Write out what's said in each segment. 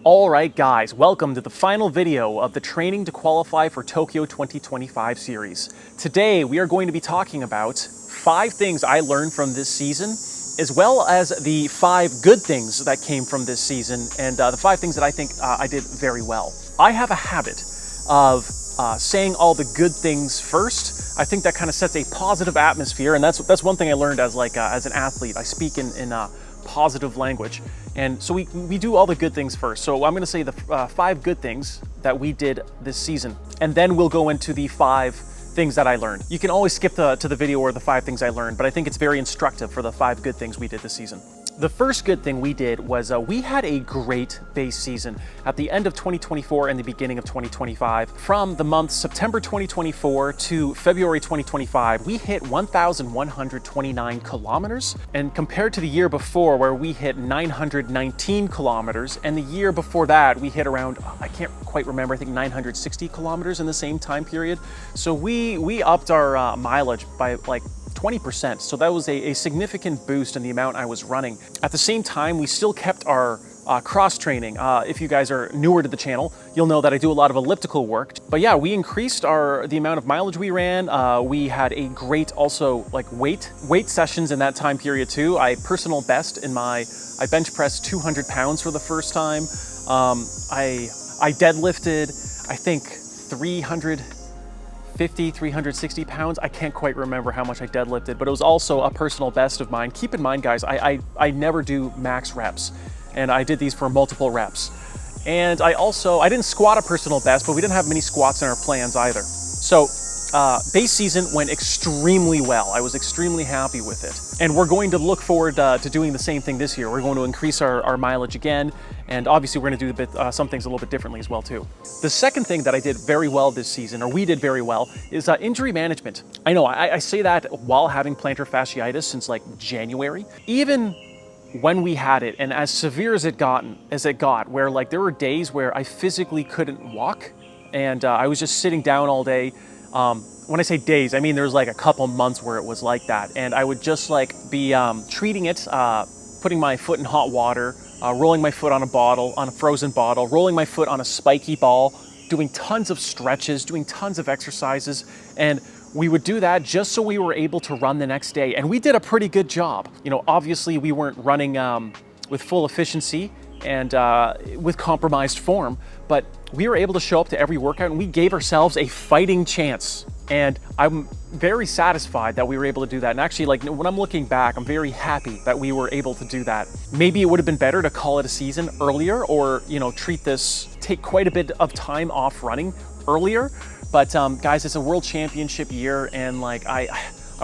All right, guys, welcome to the final video of the Training to Qualify for Tokyo 2025 series. Today, we are going to be talking about 5 things I learned from this season, as well as the 5 good things that came from this season, and the 5 things that I think I did very well. I have a habit of saying all the good things first. I think that kind of sets a positive atmosphere, and that's one thing I learned as an athlete. I speak in positive language, and so we do all the good things first. So I'm going to say the 5 good things that we did this season, and then we'll go into the 5 things that I learned. You can always skip to the video or the 5 things I learned, but I think it's very instructive for the 5 good things we did this season. The first good thing we did was we had a great base season at the end of 2024 and the beginning of 2025. From the month September 2024 to February 2025, we hit 1,129 kilometers. And compared to the year before, where we hit 919 kilometers, and the year before that, we hit around, I can't quite remember, I think 960 kilometers in the same time period. So we upped our mileage by like 20%, so that was a significant boost in the amount I was running. At the same time, we still kept our cross training. If you guys are newer to the channel, you'll know that I do a lot of elliptical work. But yeah, we increased the amount of mileage we ran. We had a great also like weight sessions in that time period too. I personal best in I bench pressed 200 pounds for the first time. I deadlifted, I think 360 pounds. I can't quite remember how much I deadlifted, but it was also a personal best of mine. Keep in mind, guys, I never do max reps, and I did these for multiple reps. And I didn't squat a personal best, but we didn't have many squats in our plans either. So base season went extremely well. I was extremely happy with it. And we're going to look forward to doing the same thing this year. We're going to increase our mileage again, and obviously we're going to do some things a little bit differently as well too. The second thing that I did very well this season, or we did very well, is injury management. I know I say that while having plantar fasciitis since like January. Even when we had it, and as severe as it got, where like there were days where I physically couldn't walk, and I was just sitting down all day. When I say days, I mean there's like a couple months where it was like that, and I would just like be treating it, putting my foot in hot water, rolling my foot on a frozen bottle, rolling my foot on a spiky ball, doing tons of stretches, doing tons of exercises, and we would do that just so we were able to run the next day, and we did a pretty good job. You know, obviously we weren't running with full efficiency and with compromised form, but we were able to show up to every workout, and we gave ourselves a fighting chance. And I'm very satisfied that we were able to do that. And actually, like when I'm looking back, I'm very happy that we were able to do that. Maybe it would have been better to call it a season earlier, or take quite a bit of time off running earlier. But guys, it's a world championship year, and like I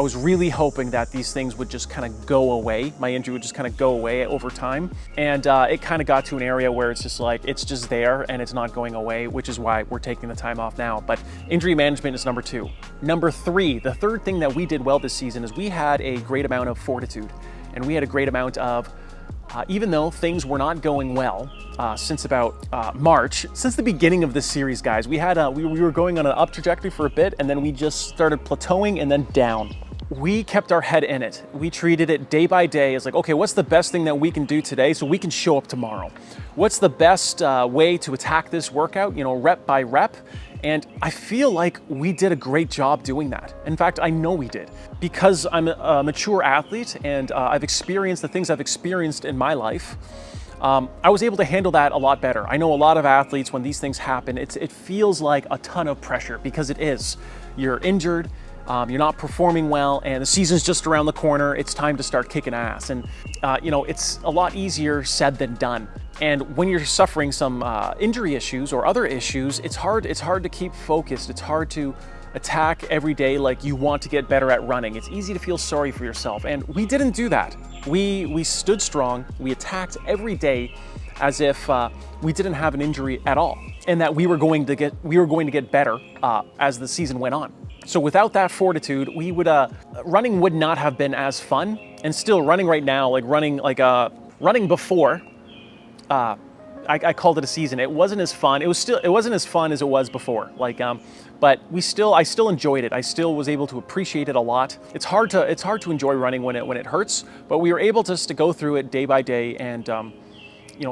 was really hoping that these things would just kind of go away. My injury would just kind of go away over time. And it kind of got to an area where it's just like, it's just there and it's not going away, which is why we're taking the time off now. But injury management is number 2. Number 3, the third thing that we did well this season is we had a great amount of fortitude. And we had a great amount of, even though things were not going well since about March, since the beginning of this series, guys, we were going on an up trajectory for a bit, and then we just started plateauing and then down. We kept our head in it. We treated it day by day as like, okay, what's the best thing that we can do today so we can show up tomorrow? What's the best way to attack this workout, rep by rep? And I feel like we did a great job doing that. In fact, I know we did. Because I'm a mature athlete and I've experienced the things I've experienced in my life, I was able to handle that a lot better. I know a lot of athletes, when these things happen, it feels like a ton of pressure, because it is. You're injured, you're not performing well, and the season's just around the corner. It's time to start kicking ass. And it's a lot easier said than done. And when you're suffering some injury issues or other issues, it's hard to keep focused. It's hard to attack every day like you want to get better at running. It's easy to feel sorry for yourself, and we didn't do that. We stood strong. We attacked every day as if we didn't have an injury at all, and that we were going to get better as the season went on. So without that fortitude, running would not have been as fun. And still running right now, running before, I called it a season. It wasn't as fun. It wasn't as fun as it was before. But I still enjoyed it. I still was able to appreciate it a lot. It's hard to enjoy running when it hurts, but we were able just to go through it day by day and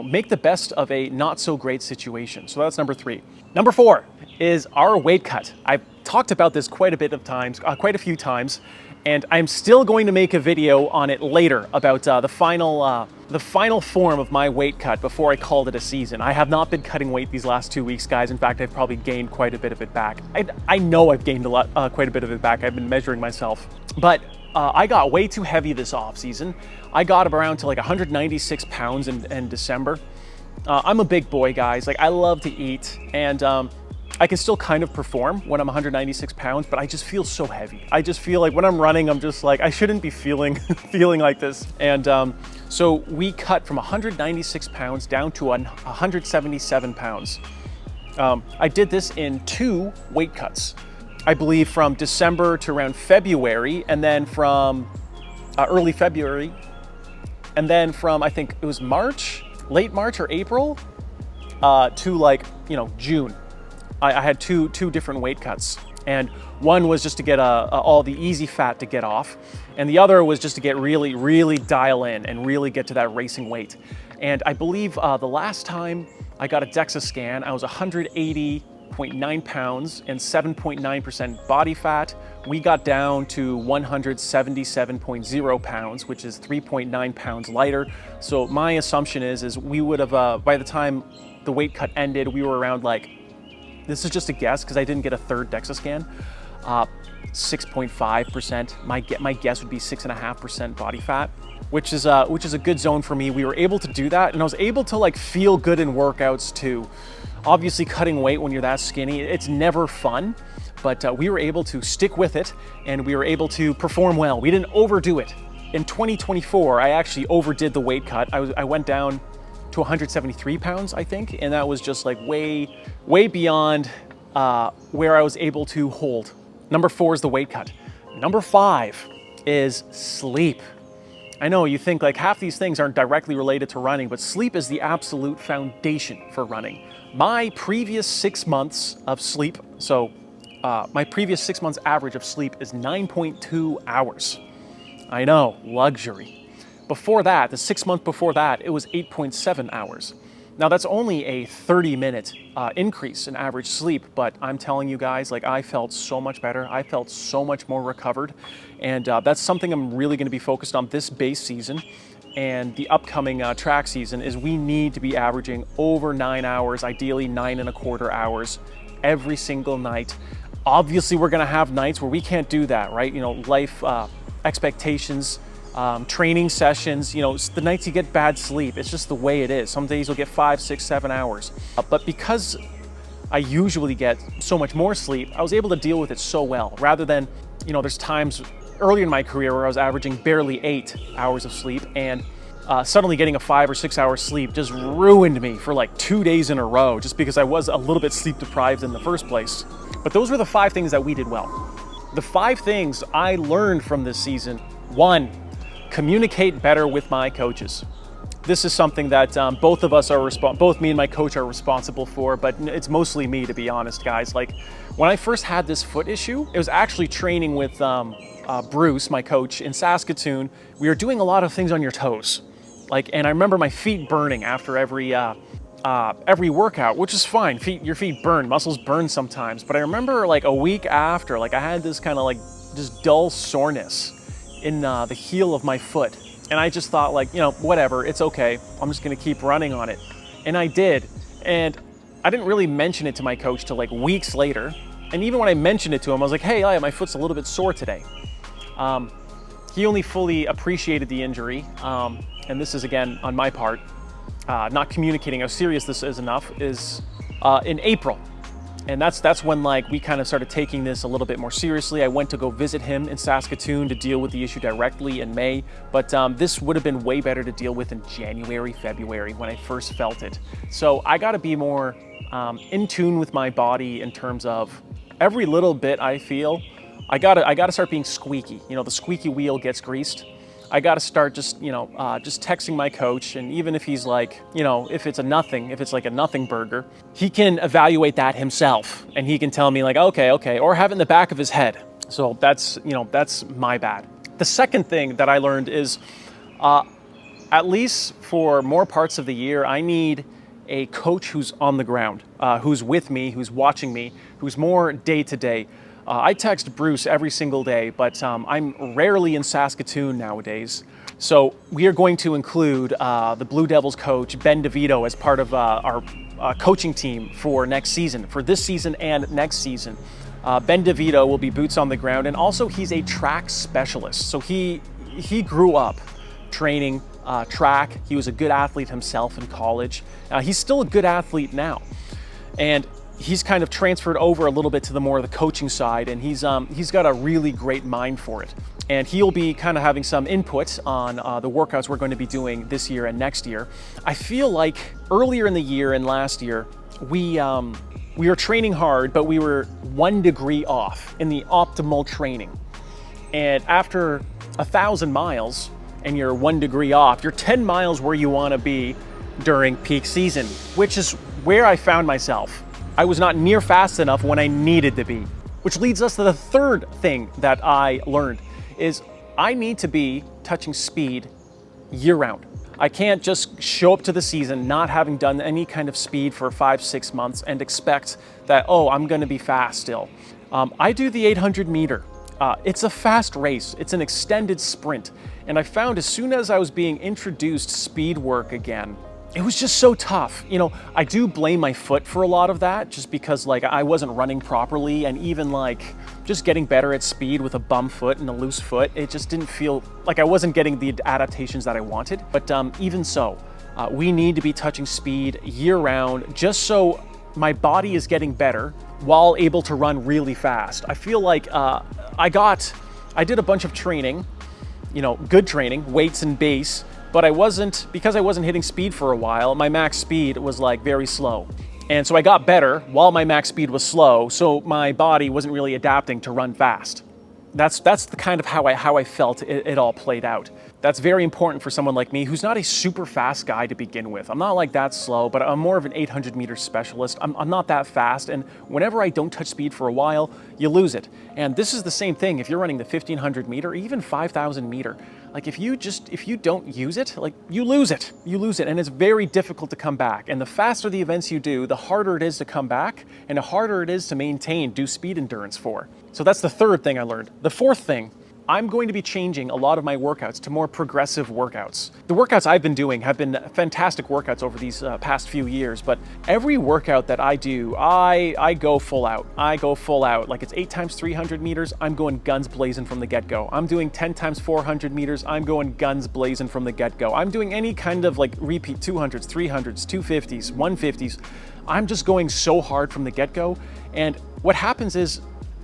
make the best of a not so great situation. So that's number 3. Number 4 is our weight cut. I've talked about this quite a few times, and I'm still going to make a video on it later about the final form of my weight cut before I called it a season. I have not been cutting weight these last 2 weeks, guys. In fact, I've probably gained quite a bit of it back. I know I've gained quite a bit of it back. I've been measuring myself, but I got way too heavy this off season. I got around to like 196 pounds in December. I'm a big boy, guys. Like, I love to eat, and I can still kind of perform when I'm 196 pounds, but I just feel so heavy. I just feel like when I'm running, I'm just like, I shouldn't be feeling like this. And so we cut from 196 pounds down to 177 pounds. I did this in 2 weight cuts. I believe from December to around February, and then from early February, and then from, I think it was late March or April, to like, June. I had two different weight cuts, and one was just to get all the easy fat to get off, and the other was just to get really, really dial in and really get to that racing weight. And I believe the last time I got a DEXA scan, I was 180.9 pounds and 7.9% body fat. We got down to 177.0 pounds, which is 3.9 pounds lighter. So my assumption is we would have, by the time the weight cut ended, we were around like, this is just a guess because I didn't get a third DEXA scan, 6.5%. My guess would be 6.5% body fat, which is a good zone for me. We were able to do that, and I was able to like feel good in workouts too. Obviously, cutting weight when you're that skinny, it's never fun, but we were able to stick with it, and we were able to perform well. We didn't overdo it. In 2024, I actually overdid the weight cut. I went down to 173 pounds, I think, and that was just like way beyond where I was able to hold. Number 4 is the weight cut. Number 5 is sleep. I know you think like half these things aren't directly related to running, but sleep is the absolute foundation for running. My previous 6 months of sleep, my previous 6 months average of sleep is 9.2 hours. I know, luxury. Before that, the 6 months before that, it was 8.7 hours. Now that's only a 30-minute increase in average sleep, but I'm telling you guys, like, I felt so much better. I felt so much more recovered, and that's something I'm really going to be focused on this base season and the upcoming track season. Is we need to be averaging over 9 hours, ideally 9.25 hours every single night. Obviously, we're going to have nights where we can't do that, right? Life expectations. Training sessions, the nights you get bad sleep, it's just the way it is. Some days you'll get 5, 6, 7 hours. But because I usually get so much more sleep, I was able to deal with it so well. Rather than, there's times earlier in my career where I was averaging barely 8 hours of sleep, and suddenly getting a 5 or 6 hour sleep just ruined me for like 2 days in a row, just because I was a little bit sleep deprived in the first place. But those were the 5 things that we did well. The 5 things I learned from this season: 1, communicate better with my coaches. This is something that both me and my coach are responsible for, but it's mostly me, to be honest, guys. Like, when I first had this foot issue, it was actually training with Bruce, my coach, in Saskatoon. We were doing a lot of things on your toes. And I remember my feet burning after every workout, which is fine. Your feet burn, muscles burn sometimes. But I remember like a week after, I had this kind of like just dull soreness in the heel of my foot. And I just thought whatever, it's okay. I'm just gonna keep running on it. And I did. And I didn't really mention it to my coach till like weeks later. And even when I mentioned it to him, I was like, hey, my foot's a little bit sore today. He only fully appreciated the injury. And this is, again, on my part, not communicating how serious this is enough, is in April. And that's when we kind of started taking this a little bit more seriously. I went to go visit him in Saskatoon to deal with the issue directly in May, but this would have been way better to deal with in January, February, when I first felt it. So I got to be more in tune with my body in terms of every little bit I feel. I gotta start being squeaky. The squeaky wheel gets greased. I got to start just texting my coach, and even if he's like, if it's like a nothing burger, he can evaluate that himself, and he can tell me like, okay, or have it in the back of his head. So that's my bad. The second thing that I learned is at least for more parts of the year, I need a coach who's on the ground, who's with me, who's watching me, who's more day to day. I text Bruce every single day, but I'm rarely in Saskatoon nowadays. So we are going to include the Blue Devils coach, Ben DeVito, as part of our coaching team for next season, for this season and next season. Ben DeVito will be boots on the ground, and also he's a track specialist. So he grew up training track. He was a good athlete himself in college. He's still a good athlete now. And he's kind of transferred over a little bit to the more of the coaching side, and he's got a really great mind for it. And he'll be kind of having some input on the workouts we're going to be doing this year and next year. I feel like earlier in the year and last year, we were training hard, but we were 1 degree off in the optimal training. And after 1,000 miles and you're 1 degree off, you're 10 miles where you want to be during peak season, which is where I found myself. I was not near fast enough when I needed to be, which leads us to the third thing that I learned is I need to be touching speed year round. I can't just show up to the season not having done any kind of speed for 5-6 months and expect that, oh, I'm going to be fast still. I do the 800 meter. It's a fast race. It's an extended sprint. And I found as soon as I was being introduced speed work again, it was just so tough. You know, I do blame my foot for a lot of that, just because like I wasn't running properly, and even like just getting better at speed with a bum foot and a loose foot, it just didn't feel like I wasn't getting the adaptations that I wanted. But even so, we need to be touching speed year round, just so my body is getting better while able to run really fast. I feel like I did a bunch of training, you know, good training, weights and base, but because I wasn't hitting speed for a while, my max speed was like very slow. And so I got better while my max speed was slow, so my body wasn't really adapting to run fast. That's the kind of how I felt it all played out. That's very important for someone like me who's not a super fast guy to begin with. I'm not like that slow, but I'm more of an 800 meter specialist. I'm not that fast, and whenever I don't touch speed for a while, you lose it. And this is the same thing if you're running the 1500 meter, or even 5000 meter. Like if you don't use it, like you lose it, and it's very difficult to come back. And the faster the events you do, the harder it is to come back, and the harder it is to do speed endurance for. So that's the third thing I learned. The fourth thing, I'm going to be changing a lot of my workouts to more progressive workouts. The workouts I've been doing have been fantastic workouts over these past few years, but every workout that I do, I go full out. I go full out. Like it's 8 times 300 meters, I'm going guns blazing from the get-go. I'm doing 10 times 400 meters, I'm going guns blazing from the get-go. I'm doing any kind of like repeat 200s, 300s, 250s, 150s. I'm just going so hard from the get-go, and what happens is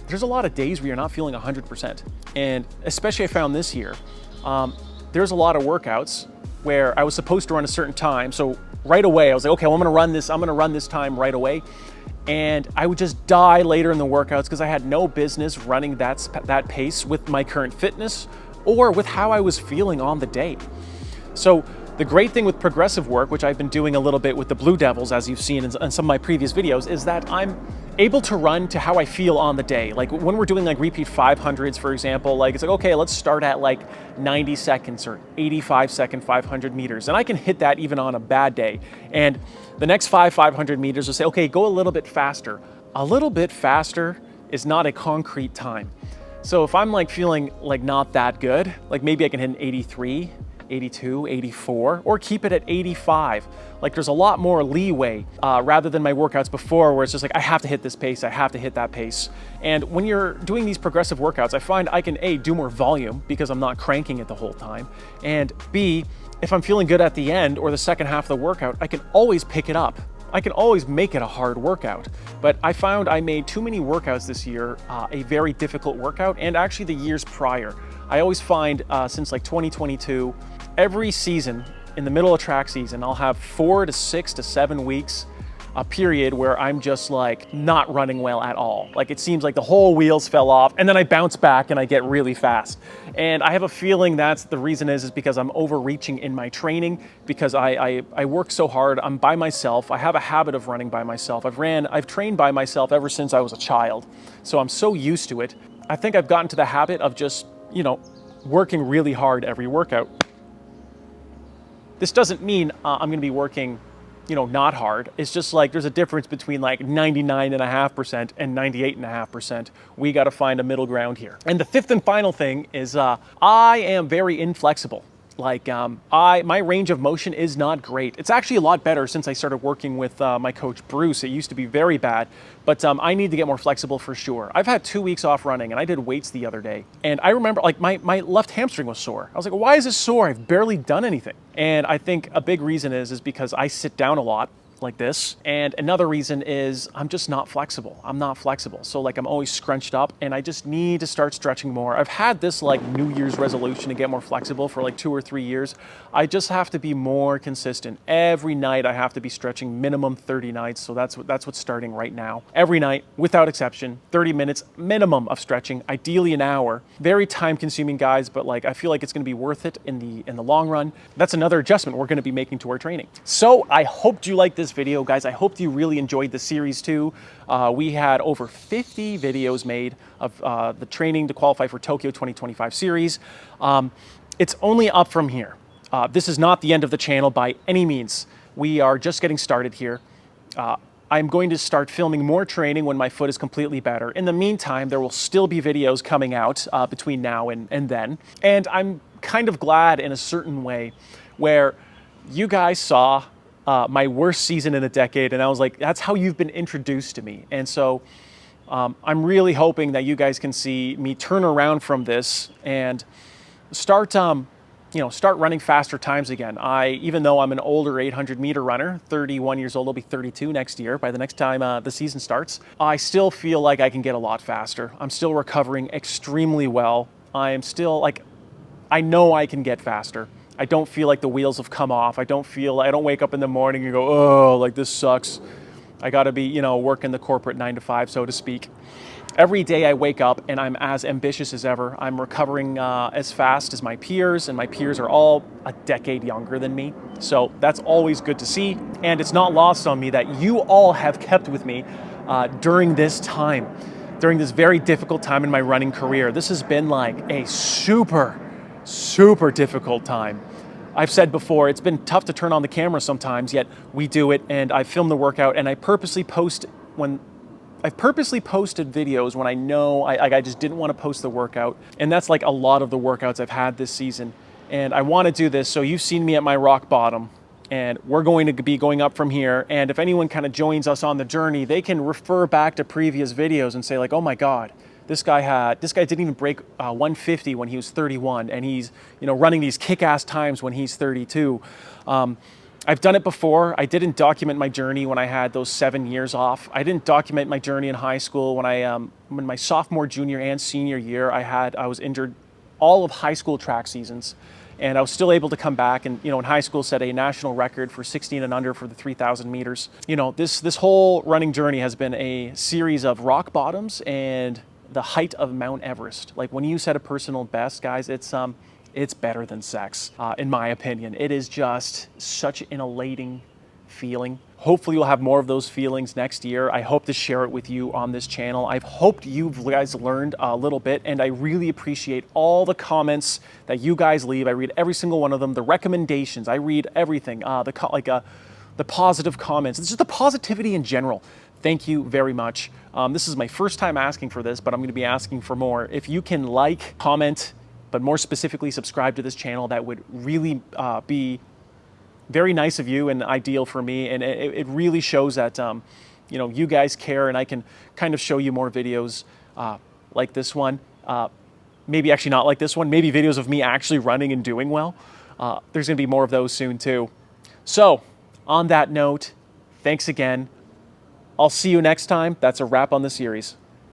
there's a lot of days where you're not feeling 100%. And especially I found this year, there's a lot of workouts where I was supposed to run a certain time. So right away, I was like, okay, well, I'm gonna run this time right away. And I would just die later in the workouts because I had no business running that pace with my current fitness or with how I was feeling on the day. So the great thing with progressive work, which I've been doing a little bit with the Blue Devils, as you've seen in some of my previous videos, is that I'm able to run to how I feel on the day. Like when we're doing like repeat 500s, for example, like it's like, okay, let's start at like 90 seconds or 85 second 500 meters. And I can hit that even on a bad day. And the next 500 meters will say, okay, go a little bit faster. A little bit faster is not a concrete time. So if I'm like feeling like not that good, like maybe I can hit an 83, 82, 84, or keep it at 85. Like there's a lot more leeway rather than my workouts before where it's just like, I have to hit this pace, I have to hit that pace. And when you're doing these progressive workouts, I find I can A, do more volume because I'm not cranking it the whole time. And B, if I'm feeling good at the end or the second half of the workout, I can always pick it up. I can always make it a hard workout. But I found I made too many workouts this year a very difficult workout, and actually the years prior. I always find since like 2022, every season, in the middle of track season, I'll have 4 to 6 to 7 weeks, a period where I'm just like not running well at all. Like it seems like the whole wheels fell off, and then I bounce back and I get really fast. And I have a feeling that's the reason is because I'm overreaching in my training, because I work so hard. I'm by myself. I have a habit of running by myself. I've trained by myself ever since I was a child. So I'm so used to it. I think I've gotten to the habit of just, you know, working really hard every workout. This doesn't mean I'm going to be working, not hard. It's just like there's a difference between like 99.5% and 98.5%. We got to find a middle ground here. And the fifth and final thing is I am very inflexible. Like my range of motion is not great. It's actually a lot better since I started working with my coach Bruce. It used to be very bad, but I need to get more flexible for sure. I've had 2 weeks off running, and I did weights the other day, and I remember like my left hamstring was sore. I was like, why is this sore? I've barely done anything. And I think a big reason is because I sit down a lot like this. And another reason is I'm just not flexible. I'm not flexible. So like I'm always scrunched up, and I just need to start stretching more. I've had this like New Year's resolution to get more flexible for like 2 or 3 years. I just have to be more consistent. Every night I have to be stretching minimum 30 nights. So that's what's starting right now. Every night, without exception, 30 minutes minimum of stretching, ideally an hour. Very time consuming, guys, but like I feel like it's going to be worth it in the long run. That's another adjustment we're going to be making to our training. So I hoped you liked this video, guys. I hope you really enjoyed the series too. We had over 50 videos made of the training to qualify for Tokyo 2025 series. It's only up from here. This is not the end of the channel by any means. We are just getting started here. I'm going to start filming more training when my foot is completely better. In the meantime, there will still be videos coming out between now and then. And I'm kind of glad in a certain way where you guys saw my worst season in a decade, and I was like, that's how you've been introduced to me. And so I'm really hoping that you guys can see me turn around from this and start running faster times again. Even though I'm an older 800-meter runner, 31 years old, I'll be 32 next year by the next time the season starts, I still feel like I can get a lot faster. I'm still recovering extremely well. I am still like, I know I can get faster. I don't feel like the wheels have come off. I don't wake up in the morning and go, oh, like this sucks. I gotta be, working the corporate 9 to 5, so to speak. Every day I wake up and I'm as ambitious as ever. I'm recovering as fast as my peers, and my peers are all a decade younger than me. So that's always good to see. And it's not lost on me that you all have kept with me during this time, during this very difficult time in my running career. This has been like a super difficult time. I've said before, it's been tough to turn on the camera sometimes, yet we do it, and I film the workout, and I've purposely posted videos when I know I just didn't want to post the workout, and that's like a lot of the workouts I've had this season. And I want to do this, so you've seen me at my rock bottom, and we're going to be going up from here. And if anyone kind of joins us on the journey, they can refer back to previous videos and say like, oh my God, this guy didn't even break 150 when he was 31, and he's running these kick-ass times when he's 32. I've done it before. I didn't document my journey when I had those 7 years off. I didn't document my journey in high school when my sophomore, junior, and senior year I was injured all of high school track seasons, and I was still able to come back and in high school set a national record for 16 and under for the 3,000 meters. This whole running journey has been a series of rock bottoms and the height of Mount Everest. Like when you set a personal best, guys, it's better than sex, in my opinion. It is just such an elating feeling. Hopefully you'll have more of those feelings next year. I hope to share it with you on this channel. I've hoped you guys learned a little bit, and I really appreciate all the comments that you guys leave. I read every single one of them, the recommendations, I read everything, the positive comments. It's just the positivity in general. Thank you very much. This is my first time asking for this, but I'm going to be asking for more. If you can like, comment, but more specifically subscribe to this channel, that would really be very nice of you and ideal for me. And it really shows that you guys care, and I can kind of show you more videos like this one. Maybe actually not like this one. Maybe videos of me actually running and doing well. There's going to be more of those soon too. So on that note, thanks again. I'll see you next time. That's a wrap on the series.